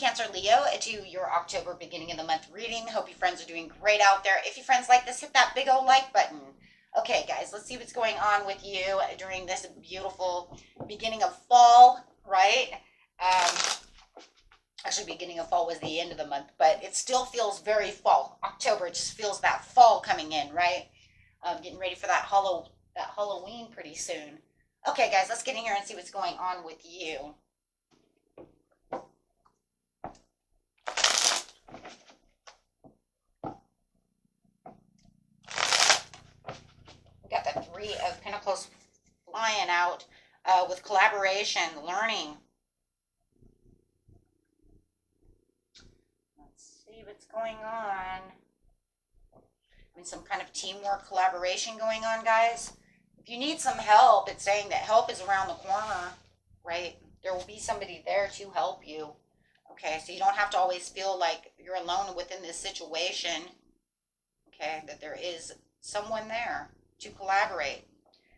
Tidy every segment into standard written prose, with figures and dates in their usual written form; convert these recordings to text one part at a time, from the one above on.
Cancer, Leo, to your October beginning of the month reading. Hope you friends are doing great out there. If you friends like this, hit that big old like button. Okay, guys, let's see what's going on with you during this beautiful beginning of fall, right? Actually, beginning of fall was the end of the month, but it still feels very fall. October, it just feels that fall coming in, right? Getting ready for that Halloween pretty soon. Okay, guys, let's get in here and see what's going on with you. We got the Three of Pentacles flying out with collaboration, learning. Let's see what's going on. I mean, some kind of teamwork, collaboration going on, guys. If you need some help, it's saying that help is around the corner, right? There will be somebody there to help you. Okay, so you don't have to always feel like you're alone within this situation. Okay, that there is someone there to collaborate.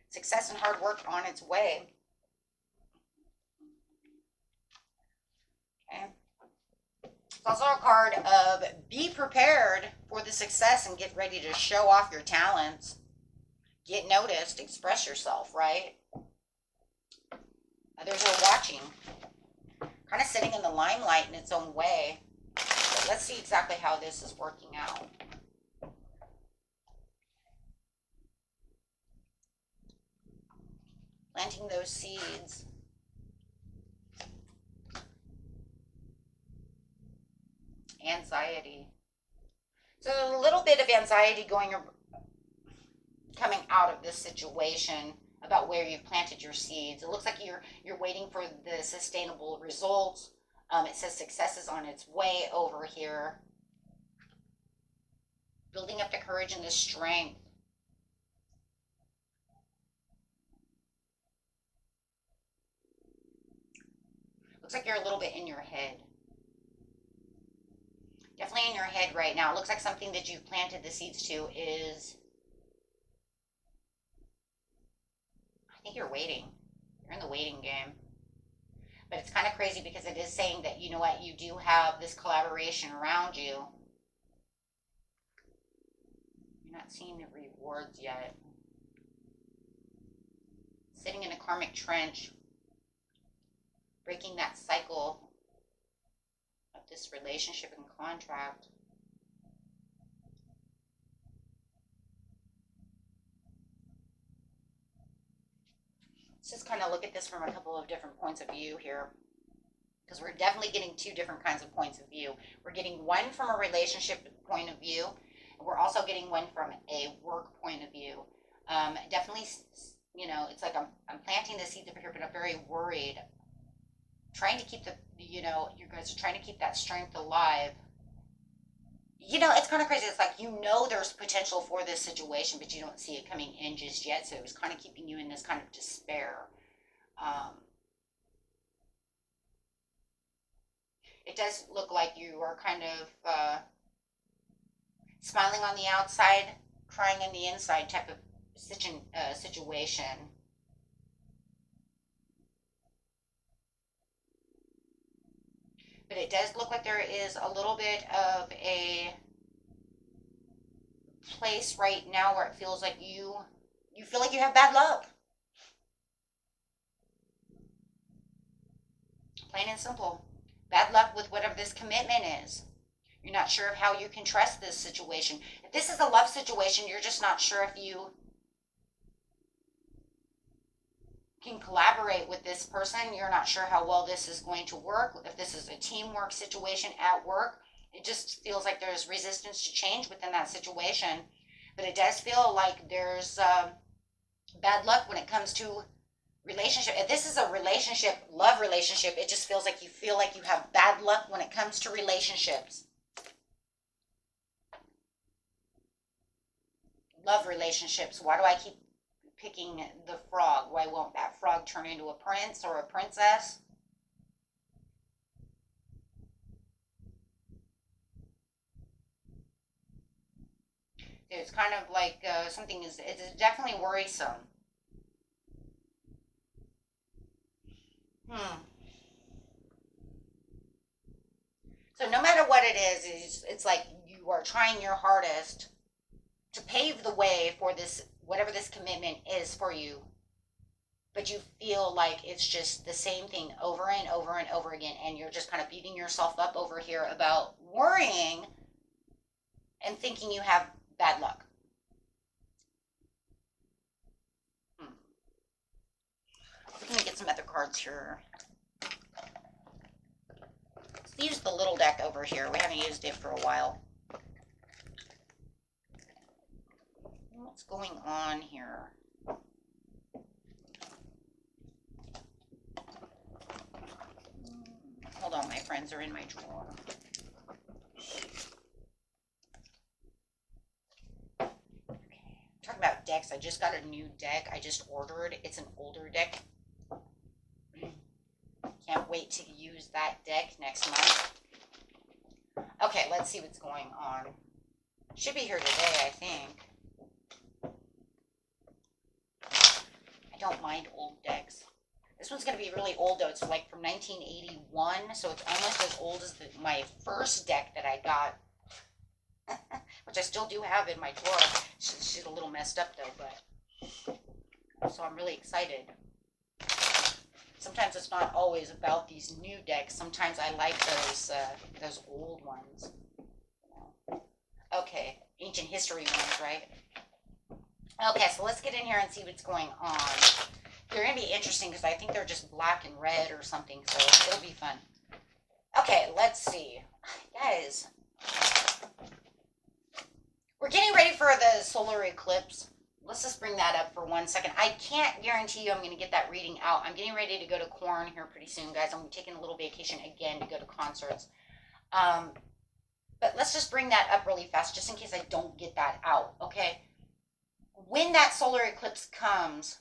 Success and hard work on its way. Okay. It's also a card of be prepared for the success and get ready to show off your talents. Get noticed, express yourself, right? Others are watching. Kind of sitting in the limelight in its own way. But let's see exactly how this is working out. Planting those seeds. Anxiety. So there's a little bit of anxiety coming out of this situation about where you've planted your seeds. It looks like you're waiting for the sustainable results. It says success is on its way over here. Building up the courage and the strength. Looks like you're a little bit in your head. Definitely in your head right now. It looks like something that you've planted the seeds to is... I think you're waiting. You're in the waiting game. But it's kind of crazy because it is saying that, you know what, you do have this collaboration around you. You're not seeing the rewards yet. Sitting in a karmic trench. Breaking that cycle of this relationship and contract. Let's just kind of look at this from a couple of different points of view here, because we're definitely getting two different kinds of points of view. We're getting one from a relationship point of view, and we're also getting one from a work point of view. Definitely, you know, it's like I'm planting the seeds over here, but I'm very worried. Trying to keep you guys are trying to keep that strength alive. You know, it's kind of crazy. It's like, you know, there's potential for this situation, but you don't see it coming in just yet. So it was kind of keeping you in this kind of despair. It does look like you are kind of smiling on the outside, crying on the inside type of situation. But it does look like there is a little bit of a place right now where it feels like you feel like you have bad luck. Plain and simple. Bad luck with whatever this commitment is. You're not sure of how you can trust this situation. If this is a love situation, you're just not sure if you can collaborate with this person. You're not sure how well this is going to work. If this is a teamwork situation at work, it just feels like there's resistance to change within that situation. But it does feel like there's bad luck when it comes to relationship. If this is a relationship, love relationship, it just feels like you feel like you have bad luck when it comes to relationships. Love relationships. Why do I keep picking the frog? Why won't that frog turn into a prince or a princess? It's kind of like it's definitely worrisome. it is it's like you are trying your hardest to pave the way for this, whatever this commitment is for you, but you feel like it's just the same thing over and over and over again, and you're just kind of beating yourself up over here about worrying and thinking you have bad luck. We're going to get some other cards here. Let's use the little deck over here. We haven't used it for a while. What's going on here? Hold on, my friends are in my drawer. Okay. Talking about decks, I just got a new deck. I just ordered. It's an older deck. Can't wait to use that deck next month. Okay, let's see what's going on. Should be here today, I think. I don't mind old decks. This one's going to be really old, though. It's like from 1981, so it's almost as old as my first deck that I got, which I still do have in my drawer. She's a little messed up, though, but so I'm really excited. Sometimes it's not always about these new decks. Sometimes I like those old ones. Okay, ancient history ones, right? Okay, so let's get in here and see what's going on. They're going to be interesting because I think they're just black and red or something, so it'll be fun. Okay, let's see. Guys, we're getting ready for the solar eclipse. Let's just bring that up for 1 second. I can't guarantee you I'm going to get that reading out. I'm getting ready to go to Corn here pretty soon, guys. I'm taking a little vacation again to go to concerts. But let's just bring that up really fast, just in case I don't get that out, okay? When that solar eclipse comes,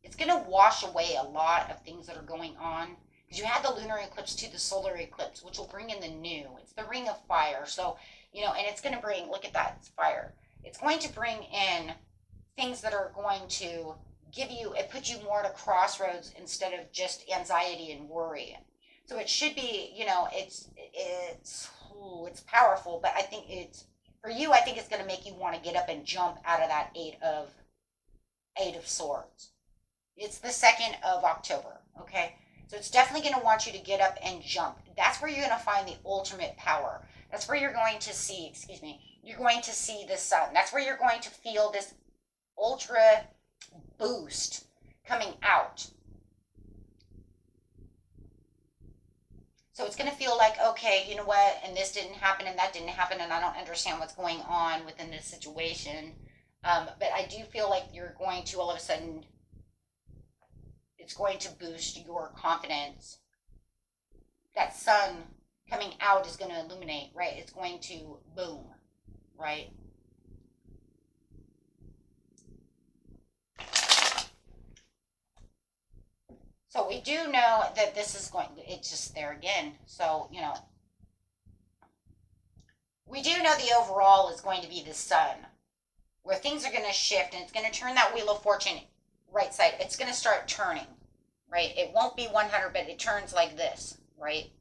it's going to wash away a lot of things that are going on. Because you had the lunar eclipse to the solar eclipse, which will bring in the new. It's the ring of fire. So, you know, and it's going to bring, look at that, it's fire. It's going to bring in things that are going to give you, it puts you more at a crossroads instead of just anxiety and worry. So it should be, you know, it's powerful, but I think it's, for you, I think it's going to make you want to get up and jump out of that Eight of Swords. It's the 2nd of October, okay? So it's definitely going to want you to get up and jump. That's where you're going to find the ultimate power. That's where you're going to see, you're going to see the sun. That's where you're going to feel this ultra boost coming out. So it's going to feel like, okay, you know what, and this didn't happen, and that didn't happen, and I don't understand what's going on within this situation. But I do feel like you're going to, all of a sudden, it's going to boost your confidence. That sun coming out is going to illuminate, right? It's going to boom, right? So we do know that this is going, it's just there again. So, you know, we do know the overall is going to be the sun, where things are going to shift, and it's going to turn that wheel of fortune right side. It's going to start turning, right? It won't be 100, but it turns like this, right?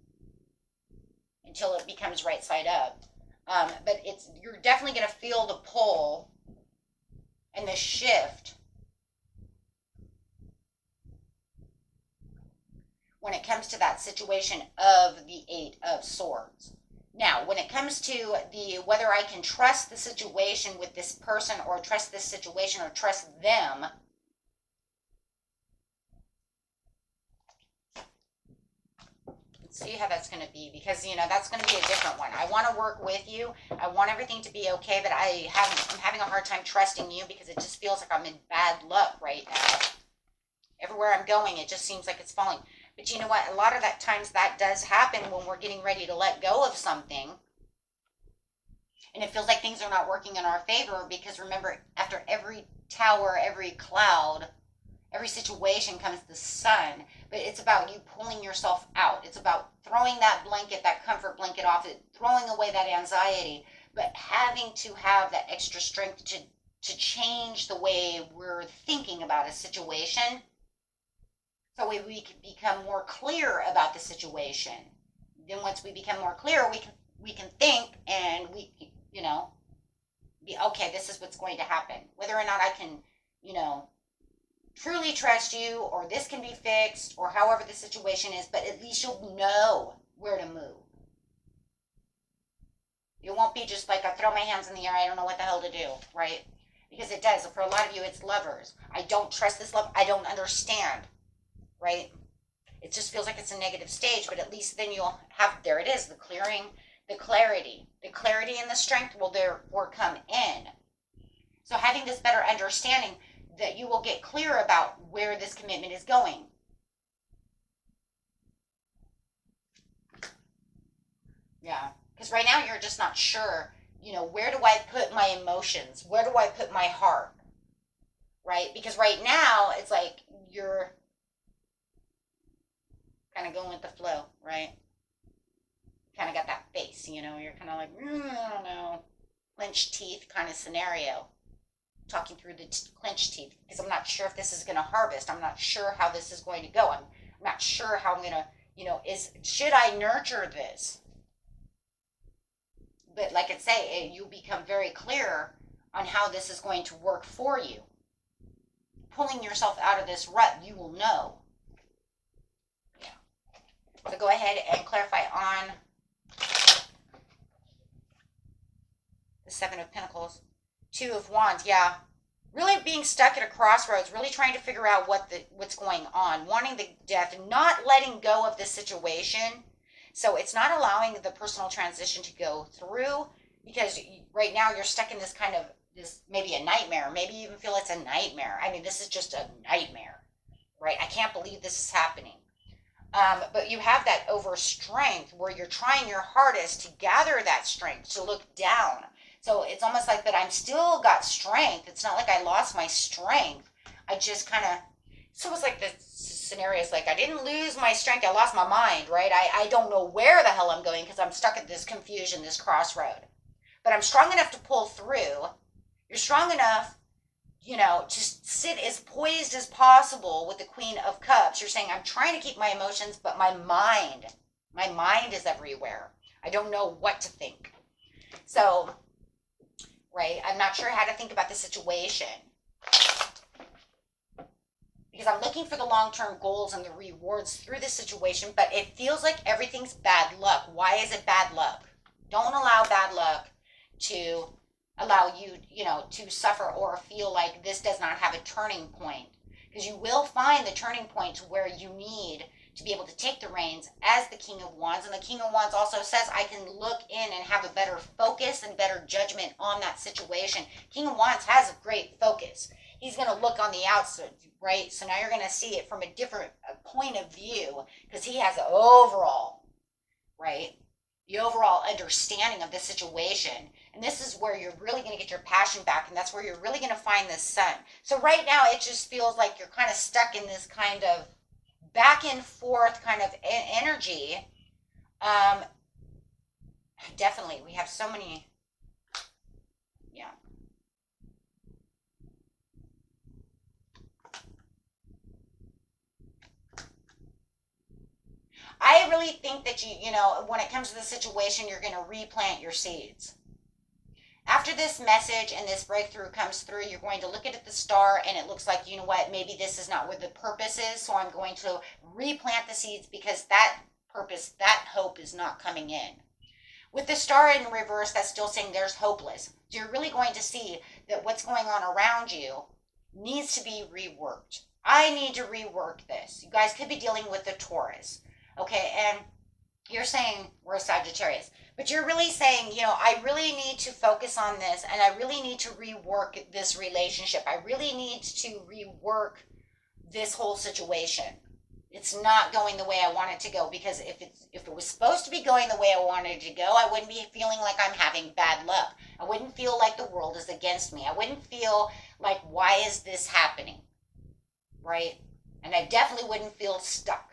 Until it becomes right side up. But you're definitely going to feel the pull and the shift when it comes to that situation of the Eight of Swords. Now, when it comes to whether I can trust the situation with this person, or trust this situation, or trust them, let's see how that's going to be, because, you know, that's going to be a different one. I want to work with you. I want everything to be okay, but I'm having a hard time trusting you, because it just feels like I'm in bad luck right now. Everywhere I'm going, it just seems like it's falling. But you know what? A lot of that times that does happen when we're getting ready to let go of something. And it feels like things are not working in our favor, because remember, after every tower, every cloud, every situation comes the sun. But it's about you pulling yourself out. It's about throwing that blanket, that comfort blanket off, throwing away that anxiety, but having to have that extra strength to change the way we're thinking about a situation. So we can become more clear about the situation. Then once we become more clear, we can think, and we, you know, be okay, this is what's going to happen. Whether or not I can, you know, truly trust you, or this can be fixed, or however the situation is, but at least you'll know where to move. It won't be just like I throw my hands in the air, I don't know what the hell to do, right? Because it does. For a lot of you, it's lovers. I don't trust this love. I don't understand, right? It just feels like it's a negative stage, but at least then you'll have, there it is, the clearing, the clarity. The clarity and the strength will therefore come in. So having this better understanding that you will get clear about where this commitment is going. Yeah. Because right now you're just not sure, you know, where do I put my emotions? Where do I put my heart? Right? Because right now it's like you're kind of going with the flow, right? Kind of got that face, you know, you're kind of like, I don't know, clenched teeth kind of scenario. Talking through the clenched teeth because I'm not sure if this is going to harvest. I'm not sure how this is going to go. I'm not sure how I'm going to, you know, should I nurture this? But like I say, you become very clear on how this is going to work for you. Pulling yourself out of this rut, you will know. Yeah. So go ahead and clarify on the Seven of Pentacles. Two of Wands, yeah. Really being stuck at a crossroads, really trying to figure out what's going on, wanting the death, not letting go of this situation. So it's not allowing the personal transition to go through, because right now you're stuck in this kind of, this maybe a nightmare, maybe you even feel it's a nightmare. I mean, this is just a nightmare, right? I can't believe this is happening. But you have that over strength where you're trying your hardest to gather that strength, to look down. So it's almost like that I'm still got strength. It's not like I lost my strength. I just kind of, it's almost like the scenario is like I didn't lose my strength. I lost my mind, right? I don't know where the hell I'm going because I'm stuck at this confusion, this crossroad. But I'm strong enough to pull through. You're strong enough, you know, to sit as poised as possible with the Queen of Cups. You're saying I'm trying to keep my emotions, but my mind is everywhere. I don't know what to think. So, right? I'm not sure how to think about the situation. Because I'm looking for the long-term goals and the rewards through this situation, but it feels like everything's bad luck. Why is it bad luck? Don't allow bad luck to allow you, you know, to suffer or feel like this does not have a turning point. Because you will find the turning point where you need to be able to take the reins as the King of Wands. And the King of Wands also says I can look in and have a better focus and better judgment on that situation. King of Wands has a great focus. He's going to look on the outside, right? So now you're going to see it from a different point of view because he has an overall, right? The overall understanding of the situation. And this is where you're really going to get your passion back, and that's where you're really going to find the sun. So right now it just feels like you're kind of stuck in this kind of back and forth kind of energy. Definitely, we have so many, yeah. I really think that you know, when it comes to the situation, you're going to replant your seeds. After this message and this breakthrough comes through, you're going to look at the star and it looks like, you know what, maybe this is not where the purpose is, so I'm going to replant the seeds because that purpose, that hope is not coming in. With the star in reverse, that's still saying there's hopeless. So you're really going to see that what's going on around you needs to be reworked. I need to rework this. You guys could be dealing with a Taurus, okay, and you're saying we're a Sagittarius. But you're really saying, you know, I really need to focus on this and I really need to rework this relationship. I really need to rework this whole situation. It's not going the way I want it to go, because if it was supposed to be going the way I wanted it to go, I wouldn't be feeling like I'm having bad luck. I wouldn't feel like the world is against me. I wouldn't feel like, why is this happening? Right? And I definitely wouldn't feel stuck.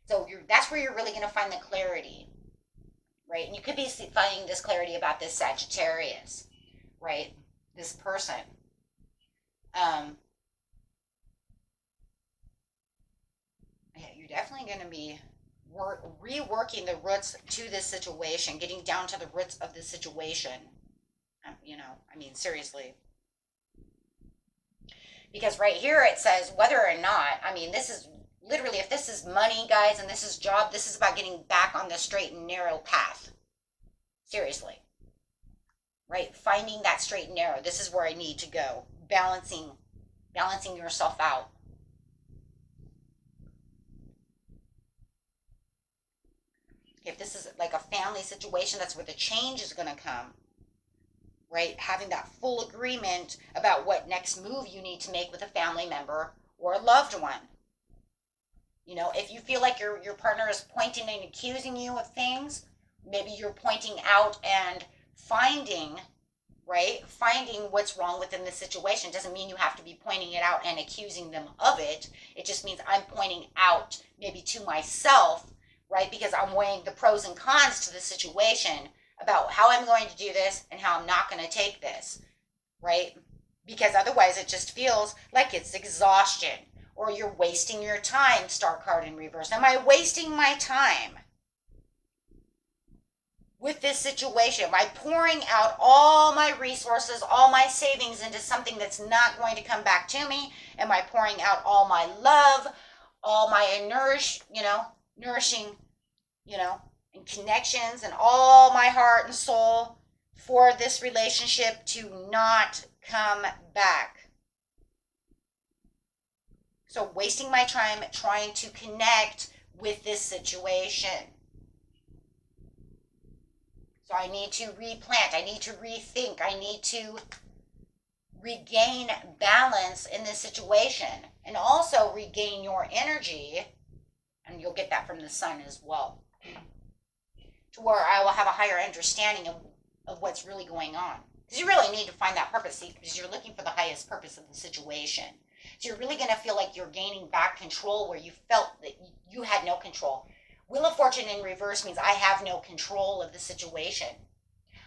So that's where you're really going to find the clarity. Right? And you could be finding this clarity about this Sagittarius, right? This person. definitely going to be reworking the roots to this situation, getting down to the roots of the situation. You know, I mean, seriously. Because right here it says whether or not, I mean, this is literally, if this is money, guys, and this is job, this is about getting back on the straight and narrow path. Seriously. Right? Finding that straight and narrow. This is where I need to go. Balancing yourself out. If this is like a family situation, that's where the change is going to come. Right? Having that full agreement about what next move you need to make with a family member or a loved one. You know, if you feel like your partner is pointing and accusing you of things, maybe you're pointing out and finding, right? Finding what's wrong within the situation. Doesn't mean you have to be pointing it out and accusing them of it. It just means I'm pointing out maybe to myself, right? Because I'm weighing the pros and cons to the situation about how I'm going to do this and how I'm not going to take this, right? Because otherwise it just feels like it's exhaustion or you're wasting your time, star card in reverse. Am I wasting my time with this situation? Am I pouring out all my resources, all my savings into something that's not going to come back to me? Am I pouring out all my love, all my nourishing, and connections and all my heart and soul for this relationship to not come back? So wasting my time trying to connect with this situation. So I need to replant. I need to rethink. I need to regain balance in this situation and also regain your energy. And you'll get that from the sun as well. To where I will have a higher understanding of what's really going on. Because you really need to find that purpose, see, because you're looking for the highest purpose of the situation. So you're really going to feel like you're gaining back control where you felt that you had no control. Wheel of Fortune in reverse means I have no control of the situation.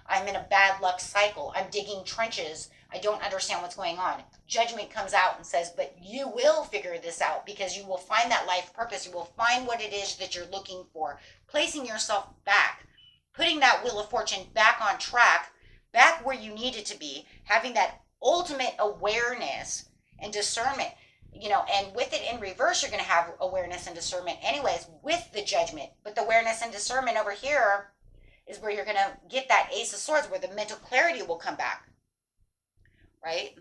I'm in a bad luck cycle. I'm digging trenches. I don't understand what's going on. Judgment comes out and says, but you will figure this out because you will find that life purpose. You will find what it is that you're looking for. Placing yourself back, putting that Wheel of Fortune back on track, back where you need it to be, having that ultimate awareness and discernment, and with it in reverse, you're going to have awareness and discernment anyways with the Judgment. But the awareness and discernment over here is where you're going to get that Ace of Swords, where the mental clarity will come back, right?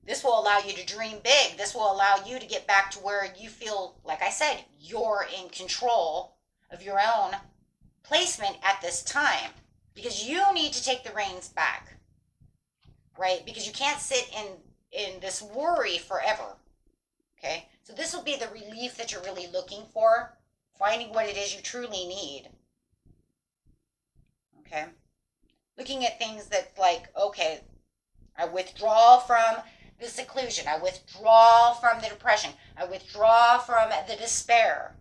This will allow you to dream big. This will allow you to get back to where you feel, like I said, you're in control of your own placement at this time, because you need to take the reins back, right? Because you can't sit in this worry forever. Okay, so this will be the relief that you're really looking for, finding what it is you truly need. Okay, looking at things that, like, okay, I withdraw from the seclusion, I withdraw from the depression, I withdraw from the despair.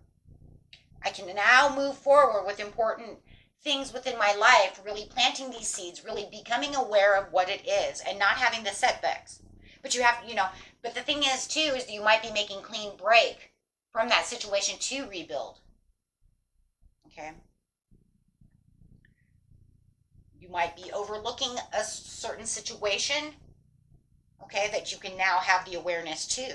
I can now move forward with important things within my life, really planting these seeds, really becoming aware of what it is and not having the setbacks. But you have, but the thing is too, is you might be making clean break from that situation to rebuild. Okay. You might be overlooking a certain situation, okay, that you can now have the awareness to.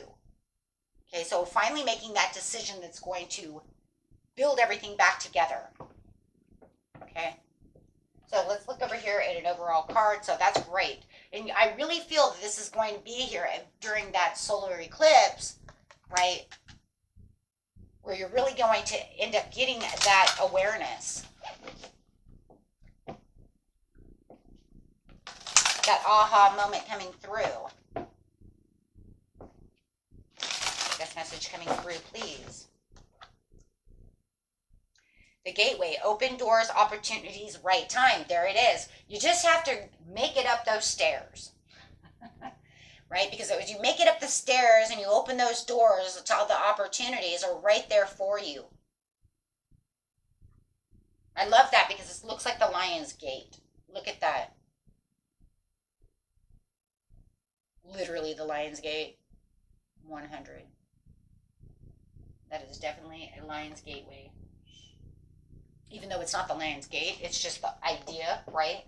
Okay, so finally making that decision that's going to build everything back together. Okay. So let's look over here at an overall card. So that's great. And I really feel that this is going to be here during that solar eclipse, right? Where you're really going to end up getting that awareness. That aha moment coming through. This message coming through, please. The gateway, open doors, opportunities, right time. There it is. You just have to make it up those stairs. Right? Because as you make it up the stairs and you open those doors, all the opportunities are right there for you. I love that because it looks like the Lion's Gate. Look at that. Literally the Lion's Gate. 100. That is definitely a Lion's Gateway. Even though it's not the Lion's Gate, it's just the idea, right?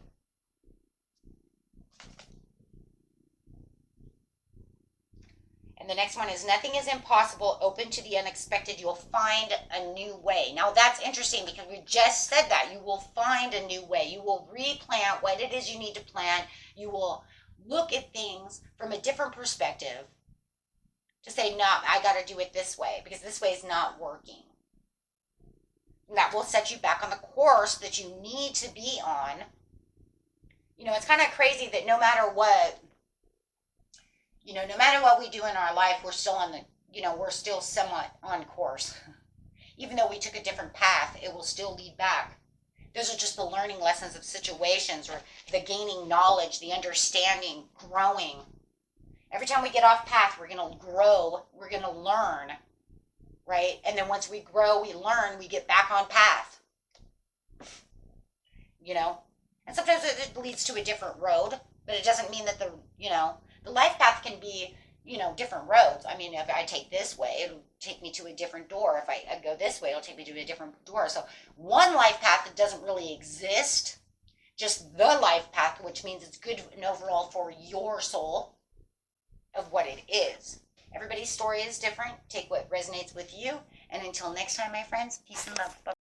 And the next one is nothing is impossible, open to the unexpected. You'll find a new way. Now that's interesting because we just said that. You will find a new way. You will replant what it is you need to plant. You will look at things from a different perspective to say, no, I got to do it this way because this way is not working. And that will set you back on the course that you need to be on. You know, it's kind of crazy that no matter what, you know, no matter what we do in our life, we're still on the, you know, we're still somewhat on course. Even though we took a different path, it will still lead back. Those are just the learning lessons of situations, or the gaining knowledge, the understanding, growing. Every time we get off path, we're going to grow, we're going to learn, right? And then once we grow, we learn, we get back on path. You know? And sometimes it leads to a different road, but it doesn't mean that the, you know, the life path can be, you know, different roads. I mean, if I take this way, it'll take me to a different door. If I go this way, it'll take me to a different door. So one life path that doesn't really exist, just the life path, which means it's good and overall for your soul of what it is. Everybody's story is different. Take what resonates with you. And until next time, my friends, peace and love. Bye.